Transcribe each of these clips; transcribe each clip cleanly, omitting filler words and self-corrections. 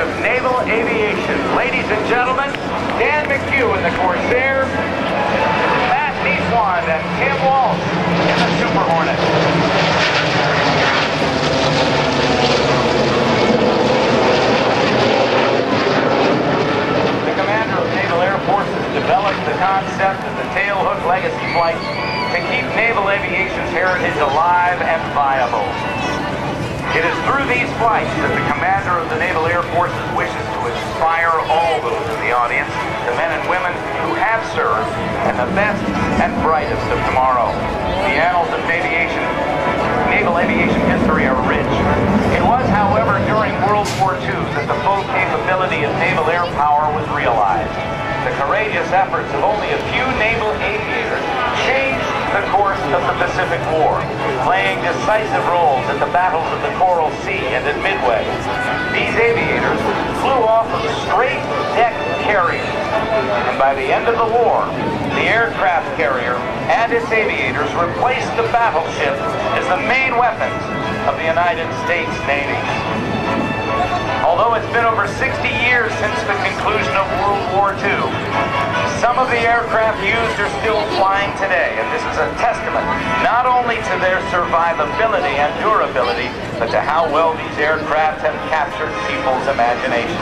of naval aviation. Ladies and gentlemen, Dan McCue in the Corsair, Matt Niswan and Tim Walsh in the Super Hornet. The commander of Naval Air Forces developed the concept of the tailhook legacy flight to keep naval aviation's heritage alive and viable. It is through these flights that the commander of the Naval Air Forces wishes to inspire all those in the audience, the men and women who have served, and the best and brightest of tomorrow. The annals of naval aviation history are rich. It was, however, during World War II that the full capability of naval air power was realized. The courageous efforts of only a few naval aviators changed the course of the Pacific War, playing decisive roles at the battles of the Coral Sea and at Midway. These aviators flew off of straight-deck carriers, and by the end of the war, the aircraft carrier and its aviators replaced the battleship as the main weapons of the United States Navy. Although it's been over 60 years since the conclusion of World War II, some of the aircraft used are still flying today, and this is a testament not only to their survivability and durability, but to how well these aircraft have captured people's imaginations.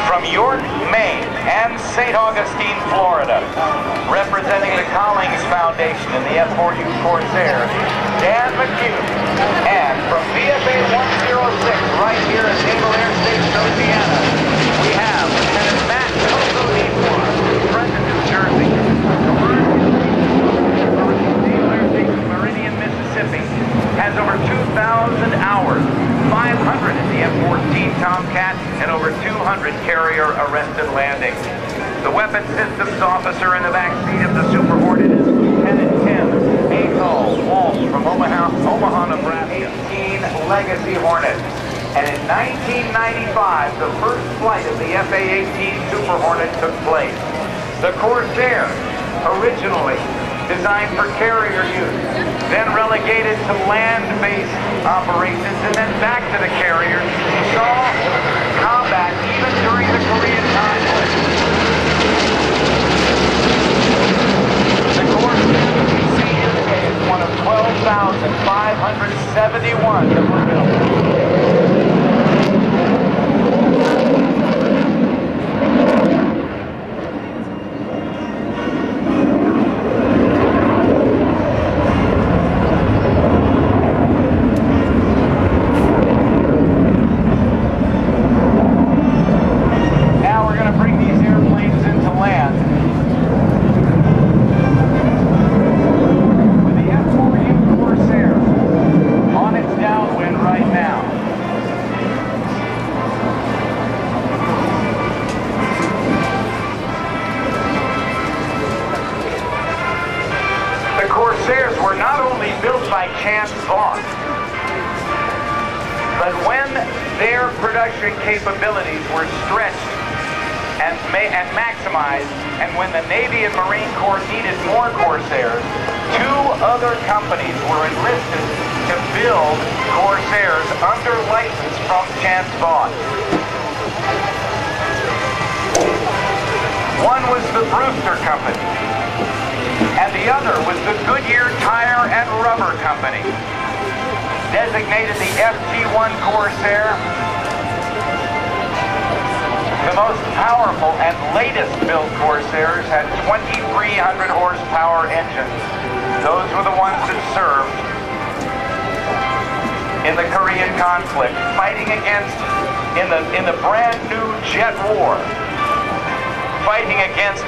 From York, Maine, and St. Augustine, Florida, representing the Collings Foundation in the F4U Corsair, Dan McCue, and from VFA 106 right here at Naval Air Station Oceana, we have Lieutenant Matt Present New Jersey. Naval Air Station Meridian, Mississippi has over 2,000 hours, 500 in the F-14 Tomcat, and over 200 carrier arrested landings. The Weapons Systems Officer in the backseat of the Super Hornet is Lieutenant Tim Walsh from Omaha, Nebraska. 18 Legacy Hornet. And in 1995, the first flight of the FA-18 Super Hornet took place. The Corsair, originally designed for carrier use, then relegated to land-based operations, and then back to the carriers, saw combat even during the Korean conflict. The Corsair is one of 12,571 that were built. Corsairs were not only built by but when their production capabilities were stretched and maximized, and when the Navy and Marine Corps needed more Corsairs, two other companies were enlisted to build Corsairs under license from Chance Vaught. One was the Brewster Company, and the other was the Goodyear Tire and Rubber Company. Designated the FT-1 Corsair, the most powerful and latest built Corsairs had 2,300 horsepower engines. Those were the ones that served in the Korean conflict, fighting against, in the brand new jet war, fighting against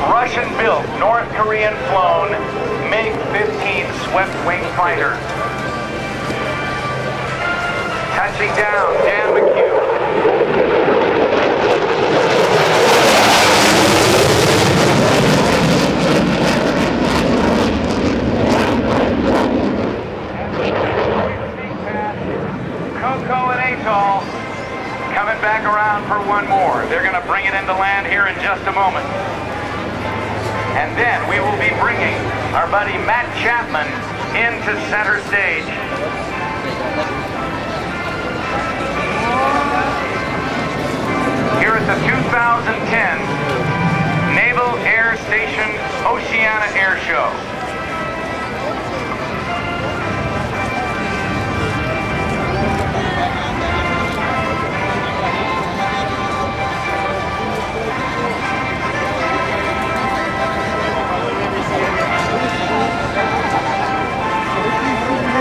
Russian-built, North Korean-flown MiG-15 swept-wing fighters. Touching down, Dan McCue. Coco and Atoll coming back around for one more. They're going to bring it into land here in just a moment. And then we will be bringing our buddy Matt Chapman into center stage.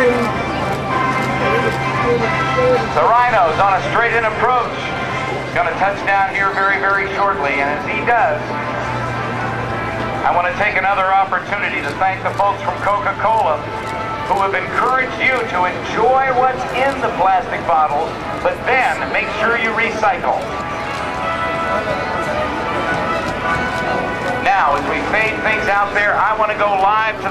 The Rhino's on a straight-in approach. He's going to touch down here very, very shortly, and as he does, I want to take another opportunity to thank the folks from Coca-Cola who have encouraged you to enjoy what's in the plastic bottles, but then make sure you recycle. Now, as we fade things out there, I want to go live to the